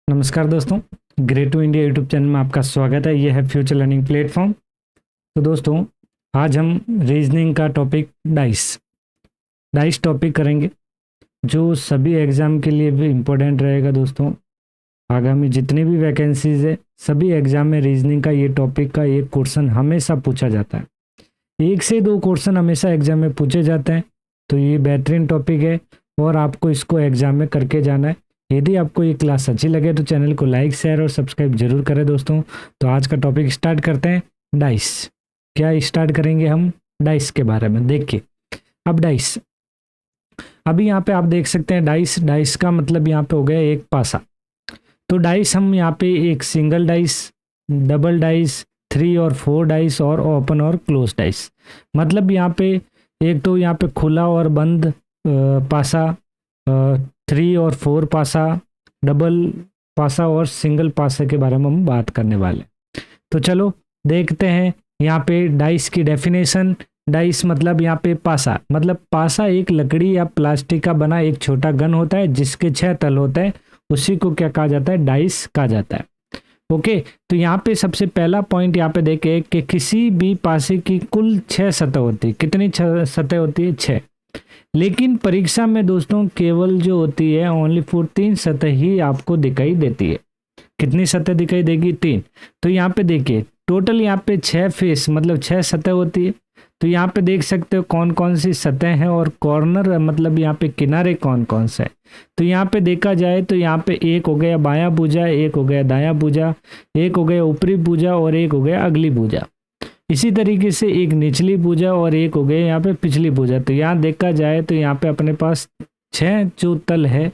नमस्कार दोस्तों, great to India YouTube channel में आपका स्वागत है। यह है फ्यूचर लर्निंग प्लेटफॉर्म। तो दोस्तों, आज हम रीजनिंग का टॉपिक डाइस टॉपिक करेंगे, जो सभी एग्ज़ाम के लिए भी इम्पोर्टेंट रहेगा। दोस्तों, आगामी जितनी भी वैकेंसीज है, सभी एग्ज़ाम में रीजनिंग का ये टॉपिक का एक क्वेश्चन हमेशा पूछा जाता है। 1 से 2 क्वेश्चन हमेशा एग्ज़ाम में पूछे जाते हैं। तो ये बेहतरीन टॉपिक है और आपको इसको एग्ज़ाम में करके जाना है। यदि आपको ये क्लास अच्छी लगे तो चैनल को लाइक, शेयर और सब्सक्राइब जरूर करें दोस्तों। तो आज का टॉपिक स्टार्ट करते हैं। डाइस। क्या स्टार्ट करेंगे हम? डाइस के बारे में। देखिए, अब डाइस, अभी यहाँ पे आप देख सकते हैं डाइस का मतलब यहाँ पे हो गया एक पासा। तो डाइस हम यहाँ पे एक सिंगल डाइस, डबल डाइस, 3 और 4 डाइस और ओपन और क्लोज डाइस। मतलब यहाँ पे एक तो यहाँ पे खुला और बंद पासा, 3 और 4 पासा, डबल पासा और सिंगल पासा के बारे में हम बात करने वाले। तो चलो देखते हैं यहाँ पे डाइस की डेफिनेशन। डाइस मतलब यहाँ पे पासा, मतलब पासा एक लकड़ी या प्लास्टिक का बना एक छोटा गन होता है जिसके 6 तल होते हैं। उसी को क्या कहा जाता है? डाइस कहा जाता है। ओके, तो यहाँ पे सबसे पहला पॉइंट यहाँ पे देखे कि किसी भी पासे की कुल 6 सतह होती है। कितनी सतह होती है? 6। लेकिन परीक्षा में दोस्तों केवल जो होती है ओनली फॉर 3 सतह ही आपको दिखाई देती है। कितनी सतह दिखाई देगी? 3। तो यहाँ पे देखिए, टोटल यहाँ पे 6 फेस मतलब 6 सतह होती है। तो यहाँ पे देख सकते हो कौन कौन सी सतह हैं और कॉर्नर मतलब यहाँ पे किनारे कौन कौन से है। तो यहाँ पे देखा जाए तो यहाँ पे एक हो गया बायां भुजा, एक हो गया दायां भुजा, एक हो गया ऊपरी भुजा और एक हो गया अगली भुजा। इसी तरीके से एक निचली भुजा और एक हो गया यहाँ पे पिछली भुजा। तो यहाँ देखा जाए तो यहाँ पे अपने पास 6 जो तल है,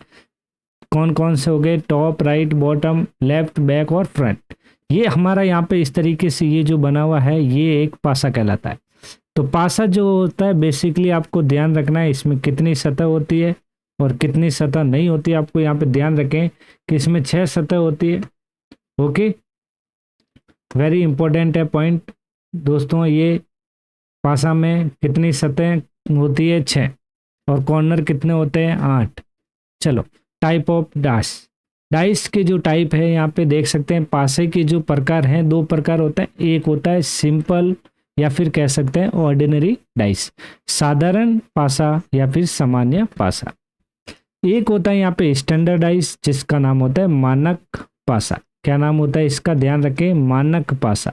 कौन कौन से हो गए? Top, right, bottom, left, back और फ्रंट। ये हमारा यहाँ पे इस तरीके से ये जो बना हुआ है ये एक पासा कहलाता है। तो पासा जो होता है बेसिकली आपको ध्यान रखना है इसमें कितनी सतह होती है और कितनी सतह नहीं होती है। आपको यहाँ पे ध्यान रखें कि इसमें 6 सतह होती है। ओके, वेरी इंपॉर्टेंट है पॉइंट दोस्तों। ये पासा में कितनी सतह होती है? 6। और कॉर्नर कितने होते हैं? 8। चलो, टाइप ऑफ डाइस। डाइस के जो टाइप है यहाँ पे देख सकते हैं। पासे के जो प्रकार हैं 2 प्रकार होता है। एक होता है सिंपल या फिर कह सकते हैं ऑर्डिनरी डाइस, साधारण पासा या फिर सामान्य पासा। एक होता है यहाँ पे स्टैंडर्ड डाइस जिसका नाम होता है मानक पासा। क्या नाम होता है इसका? ध्यान रखें, मानक पासा।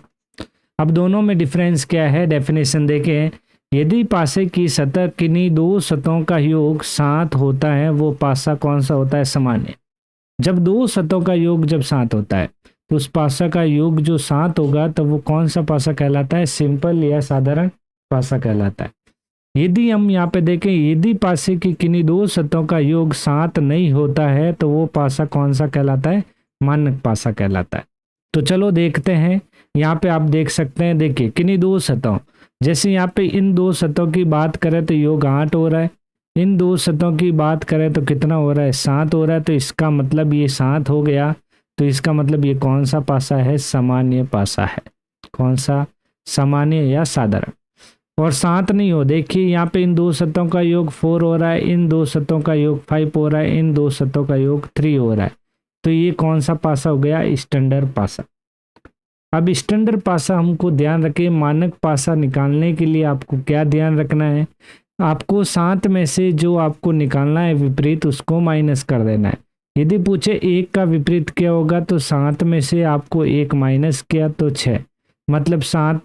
अब दोनों में डिफरेंस क्या है? डेफिनेशन देखें। यदि पासे की सतह किन्हीं 2 सतहों का योग 7 होता है वो पासा कौन सा होता है? सामान्य। जब 2 सतहों का योग जब 7 होता है तो उस पासा का योग जो 7 होगा तो वो कौन सा पासा कहलाता है? सिंपल या साधारण पासा कहलाता है। यदि हम यहाँ पे देखें, यदि पासे की किन्हीं 2 सतहों का योग 7 नहीं होता है तो वो पासा कौन सा कहलाता है? मानक पासा कहलाता है। तो चलो देखते हैं। यहाँ पे आप देख सकते हैं, देखिए किन्हीं 2 सतहों, जैसे यहाँ पे इन 2 सतहों की बात करें तो योग 8 हो रहा है। इन 2 सतहों की बात करें तो कितना हो रहा है? 7 हो रहा है। तो इसका मतलब ये 7 हो गया। तो इसका मतलब ये कौन सा पासा है? सामान्य पासा है। कौन सा? सामान्य या साधारण। और 7 नहीं हो, देखिए यहाँ पे इन 2 सतहों का योग 4 हो रहा है, इन 2 सतहों का योग 5 हो रहा है, इन 2 सतहों का योग 3 हो रहा है। तो ये कौन सा पासा हो गया? स्टैंडर्ड पासा। अब स्टैंडर्ड पासा हमको ध्यान रखें, मानक पासा निकालने के लिए आपको क्या ध्यान रखना है? आपको 7 में से जो आपको निकालना है विपरीत, उसको माइनस कर देना है। यदि पूछे 1 का विपरीत क्या होगा तो 7 में से आपको 1 माइनस किया तो 6, मतलब 7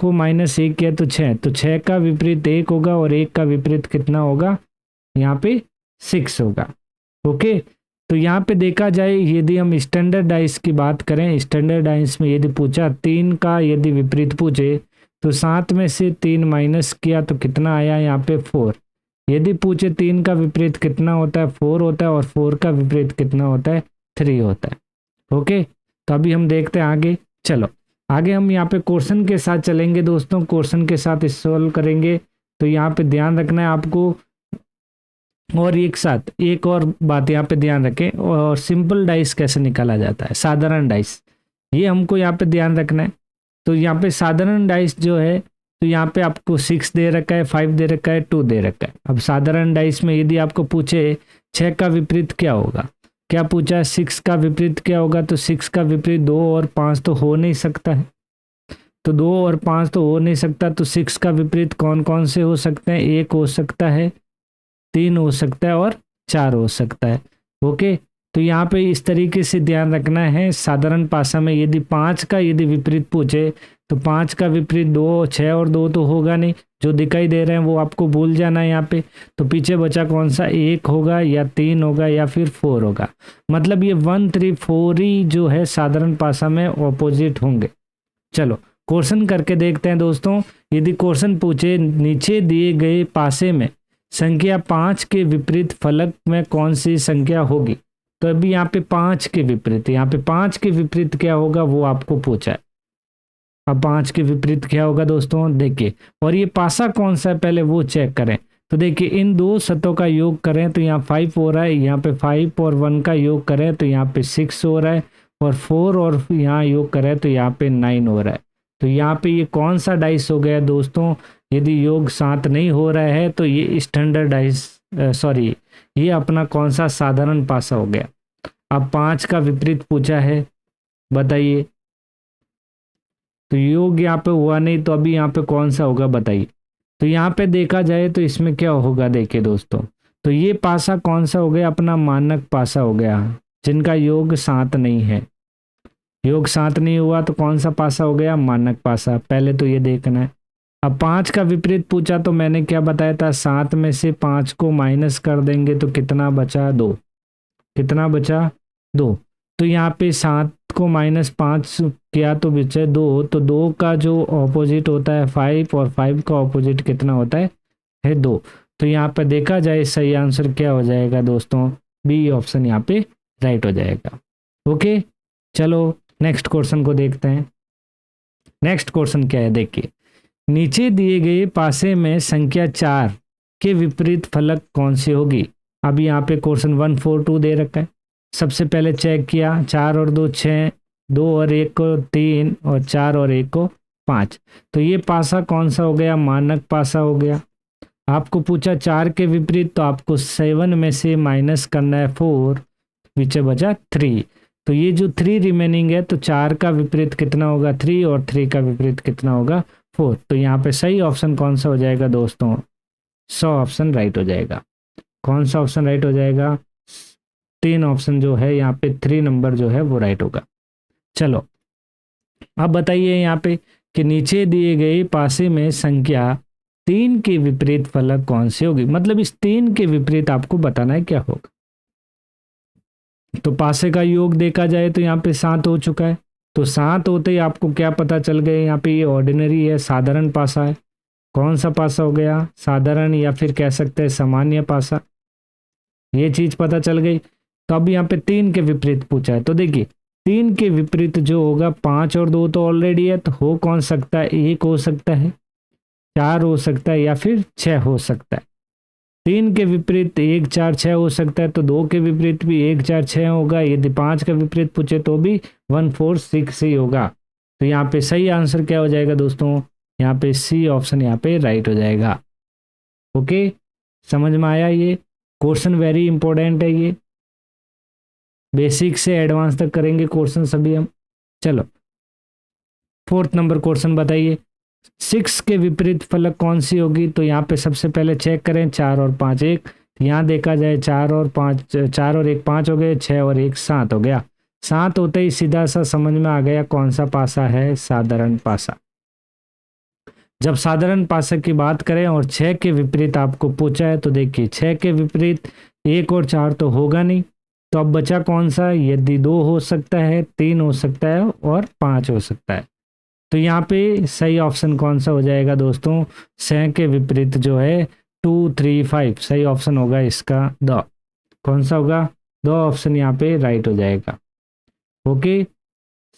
को -1 किया तो 6। तो 6 का विपरीत 1 होगा और 1 का विपरीत कितना होगा? यहाँ पे 6 होगा। ओके, तो यहाँ पे देखा जाए यदि हम स्टैंडर्ड डाइस की बात करें, स्टैंडर्ड डाइस में यदि पूछा 3 का यदि विपरीत पूछे तो 7 में से 3 माइनस किया तो कितना आया? यहाँ पे 4। यदि पूछे 3 का विपरीत कितना होता है? 4 होता है। और 4 का विपरीत कितना होता है? 3 होता है। ओके, तो अभी हम देखते हैं आगे। चलो आगे हम यहाँ पे क्वेश्चन के साथ चलेंगे दोस्तों, क्वेश्चन के साथ सॉल्व करेंगे। तो यहाँ पे ध्यान रखना है आपको। और एक साथ एक और बात यहाँ पे ध्यान रखें, और सिंपल डाइस कैसे निकाला जाता है, साधारण डाइस, ये हमको यहाँ पे ध्यान रखना है। तो यहाँ पे साधारण डाइस जो है, तो यहाँ पे आपको 6 दे रखा है, 5 दे रखा है, 2 दे रखा है। अब साधारण डाइस में यदि आपको पूछे 6 का विपरीत क्या होगा, क्या पूछा है, 6 का विपरीत क्या होगा, तो 6 का विपरीत 2 और 5 तो हो नहीं सकता है, तो 2 और 5 तो हो नहीं सकता, तो 6 का विपरीत कौन कौन से हो सकते हैं, 1 हो सकता है, 3 हो सकता है और 4 हो सकता है। ओके, तो यहाँ पे इस तरीके से ध्यान रखना है। साधारण भाषा में यदि 5 का यदि विपरीत पूछे तो 5 का विपरीत 2, 6 और 2 तो होगा नहीं, जो दिखाई दे रहे हैं वो आपको भूल जाना है यहाँ पे। तो पीछे बचा कौन सा, 1 होगा या 3 होगा या फिर 4 होगा। मतलब ये 1, 3, 4 ही जो है साधारण भाषा में ऑपोजिट होंगे। चलो क्वेश्चन करके देखते हैं दोस्तों। यदि क्वेश्चन पूछे नीचे दिए गए पासे में संख्या 5 के विपरीत फलक में कौन सी संख्या होगी, तो अभी यहाँ पे 5 के विपरीत, यहाँ पे 5 के विपरीत क्या होगा वो आपको पूछा है। अब 5 के विपरीत क्या होगा दोस्तों, देखिए, और ये पासा कौन सा है पहले वो चेक करें। तो देखिए इन दो शतों का योग करें तो यहाँ 5 हो रहा है, यहाँ पे 5 और 1 का योग करें तो यहाँ पे 6 हो रहा है, और 4 और यहाँ योग करें तो यहाँ पे 9 हो रहा है। तो यहाँ पे ये कौन सा डाइस हो गया दोस्तों, यदि योग 7 नहीं हो रहा है तो ये स्टैंडर्ड डाइस, सॉरी, ये अपना कौन सा साधारण पासा हो गया। अब 5 का विपरीत पूछा है, बताइए, तो योग यहाँ पे हुआ नहीं, तो अभी यहाँ पे कौन सा होगा बताइए। तो यहाँ पे देखा जाए तो इसमें क्या होगा, देखिए दोस्तों, तो ये पासा कौन सा हो गया, अपना मानक पासा हो गया, जिनका योग 7 नहीं है। योग 7 नहीं हुआ तो कौन सा पासा हो गया, मानक पासा। पहले तो ये देखना है। अब 5 का विपरीत पूछा तो मैंने क्या बताया था, 7 में से 5 को माइनस कर देंगे तो कितना बचा, 2। कितना बचा, 2। तो यहाँ पे 7 को -5 किया तो बचे 2, तो 2 का जो ऑपोजिट होता है 5, और 5 का ऑपोजिट कितना होता है 2। तो यहाँ पे देखा जाए सही आंसर क्या हो जाएगा दोस्तों, बी ऑप्शन यहाँ पे राइट हो जाएगा। ओके, चलो नेक्स्ट क्वेश्चन को देखते हैं। नेक्स्ट क्वेश्चन क्या है, देखिए, नीचे दिए गए पासे में संख्या 4 के विपरीत फलक कौन सी होगी। अब यहाँ पे क्वेश्चन 1, 4, 2 दे रखा है। सबसे पहले चेक किया, 4 और 2 6, 2 और 1 को 3, और 4 और 1 को 5। तो ये पासा कौन सा हो गया, मानक पासा हो गया। आपको पूछा 4 के विपरीत, तो आपको 7 में से माइनस करना है 4, पीछे बचा 3। तो ये जो 3 रिमेनिंग है, तो 4 का विपरीत कितना होगा, 3, और 3 का विपरीत कितना होगा, 4। तो यहाँ पे सही ऑप्शन कौन सा हो जाएगा दोस्तों, 100 ऑप्शन राइट हो जाएगा। कौन सा ऑप्शन राइट हो जाएगा, 3 ऑप्शन जो है यहाँ पे 3 नंबर जो है वो राइट होगा। चलो अब बताइए यहाँ पे कि नीचे दिए गए पासे में संख्या 3 के विपरीत फलक कौन सी होगी। मतलब इस 3 के विपरीत आपको बताना है क्या होगा। तो पासे का योग देखा जाए तो यहाँ पे 7 हो चुका है, तो 7 होते ही आपको क्या पता चल गया, यहाँ पे ये ऑर्डिनरी है, साधारण पासा है। कौन सा पासा हो गया, साधारण, या फिर कह सकते हैं सामान्य पासा। ये चीज पता चल गई। तो अब यहाँ पे 3 के विपरीत पूछा है, तो देखिए 3 के विपरीत जो होगा, 5 और 2 तो ऑलरेडी है, तो हो कौन सकता है, 1 हो सकता है, 4 हो सकता है, या फिर 6 हो सकता है। 3 के विपरीत 1, 4, 6 हो सकता है, तो 2 के विपरीत भी 1, 4, 6 होगा। यदि 5 का विपरीत पूछे तो भी 1, 4, 6 ही होगा। तो यहाँ पे सही आंसर क्या हो जाएगा दोस्तों, यहाँ पे सी ऑप्शन यहाँ पे राइट हो जाएगा। ओके, समझ में आया। ये क्वेश्चन वेरी इंपॉर्टेंट है, ये बेसिक से एडवांस तक करेंगे क्वेश्चन सभी हम। चलो 4th नंबर क्वेश्चन बताइए, 6 के विपरीत फलक कौन सी होगी। तो यहाँ पे सबसे पहले चेक करें, 4 और 5 1। यहाँ देखा जाए 4 और 1 5 हो गए, 6 और 1 7 हो गया। 7 होते ही सीधा सा समझ में आ गया कौन सा पासा है, साधारण पासा। जब साधारण पासा की बात करें और 6 के विपरीत आपको पूछा है, तो देखिए 6 के विपरीत 1 और 4 तो होगा नहीं, तो अब बचा कौन सा, यदि 2 हो सकता है, 3 हो सकता है, और 5 हो सकता है। तो यहाँ पे सही ऑप्शन कौन सा हो जाएगा दोस्तों, 6 के विपरीत जो है 2, 3, 5 सही ऑप्शन होगा इसका, द। कौन सा होगा, द ऑप्शन यहाँ पे राइट हो जाएगा। ओके,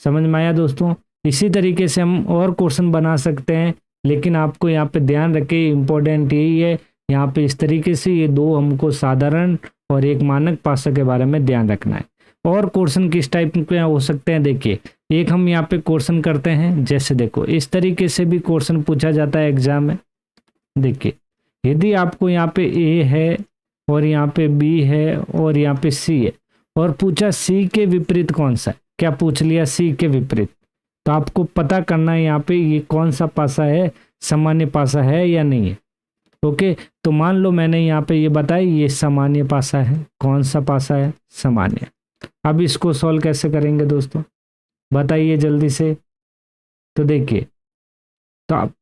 समझ में आया दोस्तों। इसी तरीके से हम और क्वेश्चन बना सकते हैं, लेकिन आपको यहाँ पे ध्यान रखें, इंपॉर्टेंट यही है यहाँ पे इस तरीके से ये 2 हमको साधारण और एक मानक पासा के बारे में ध्यान रखना है। और क्वेश्चन किस टाइप के हो सकते हैं, देखिए एक हम यहाँ पे क्वेश्चन करते हैं, जैसे देखो इस तरीके से भी क्वेश्चन पूछा जाता है एग्जाम में। देखिए यदि आपको यहाँ पे ए है, और यहाँ पे बी है, और यहाँ पे सी है, और पूछा सी के विपरीत कौन सा है। क्या पूछ लिया? सी के विपरीत। तो आपको पता करना है यहाँ पे ये कौन सा पासा है, सामान्य पासा है या नहीं है। ओके, तो मान लो मैंने यहाँ पे ये बताया ये सामान्य पासा है। कौन सा पासा है? सामान्य। अब इसको सॉल्व कैसे करेंगे दोस्तों, बताइए जल्दी से। तो देखिए, तो अब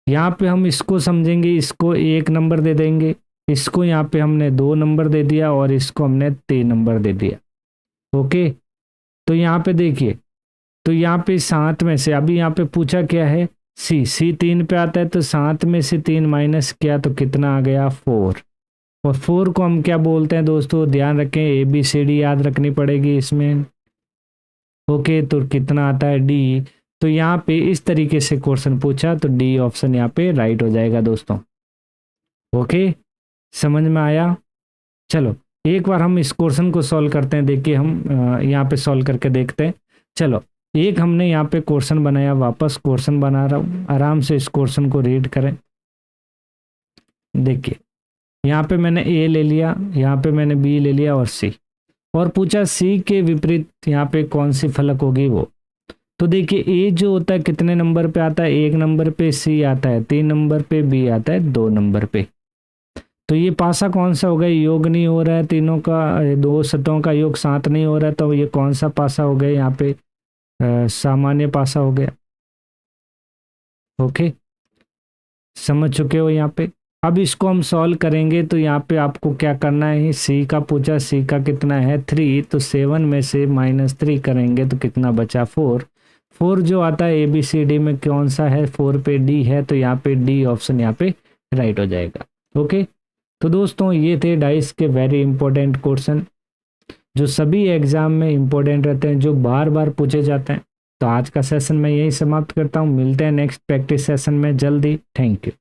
यहाँ पे हम इसको समझेंगे, इसको 1 नंबर दे देंगे, इसको यहाँ पे हमने 2 नंबर दे दिया और इसको हमने 3 नंबर दे दिया। ओके, तो यहाँ पे देखिए, तो यहाँ पे 7 में से अभी यहाँ पे पूछा क्या है? सी 3 पे आता है, तो 7 में से 3 माइनस किया तो कितना आ गया? 4। और 4 को हम क्या बोलते हैं दोस्तों, ध्यान रखें, ABCD याद रखनी पड़ेगी इसमें। ओके, तो कितना आता है? डी। तो यहाँ पे इस तरीके से क्वेश्चन पूछा तो डी ऑप्शन यहाँ पे राइट हो जाएगा दोस्तों। ओके, समझ में आया? चलो एक बार हम इस क्वेश्चन को सॉल्व करते हैं। देखिए हम यहाँ पे सॉल्व करके देखते हैं। चलो, एक हमने यहाँ पे क्वेश्चन बनाया, वापस क्वेश्चन बना रहा हूँ, आराम से इस क्वेश्चन को रीड करें। देखिए यहाँ पे मैंने ए ले लिया, यहाँ पे मैंने बी ले लिया और सी, और पूछा सी के विपरीत यहाँ पे कौन सी फलक होगी वो। तो देखिए ए जो होता है कितने नंबर पे आता है? 1 नंबर पे। सी आता है 3 नंबर पे। बी आता है 2 नंबर पे। तो ये पासा कौन सा होगा? योग नहीं हो रहा है, तीनों का, 2 सतहों का योग 7 नहीं हो रहा है, तो ये कौन सा पासा हो गया? यहाँ पे सामान्य पासा हो गया। ओके, समझ चुके हो यहाँ पे। अब इसको हम सॉल्व करेंगे तो यहाँ पे आपको क्या करना है? सी का पूछा, सी का कितना है? 3, तो 7 में से -3 करेंगे तो कितना बचा? 4। 4 जो आता है ABCD में कौन सा है? 4 पे डी है, तो यहाँ पे डी ऑप्शन यहाँ पे राइट हो जाएगा। ओके, तो दोस्तों ये थे डाइस के वेरी इंपॉर्टेंट क्वेश्चन जो सभी एग्जाम में इंपॉर्टेंट रहते हैं, जो बार बार पूछे जाते हैं। तो आज का सेशन मैं यही समाप्त करता हूँ, मिलते हैं नेक्स्ट प्रैक्टिस सेशन में जल्दी। Thank you.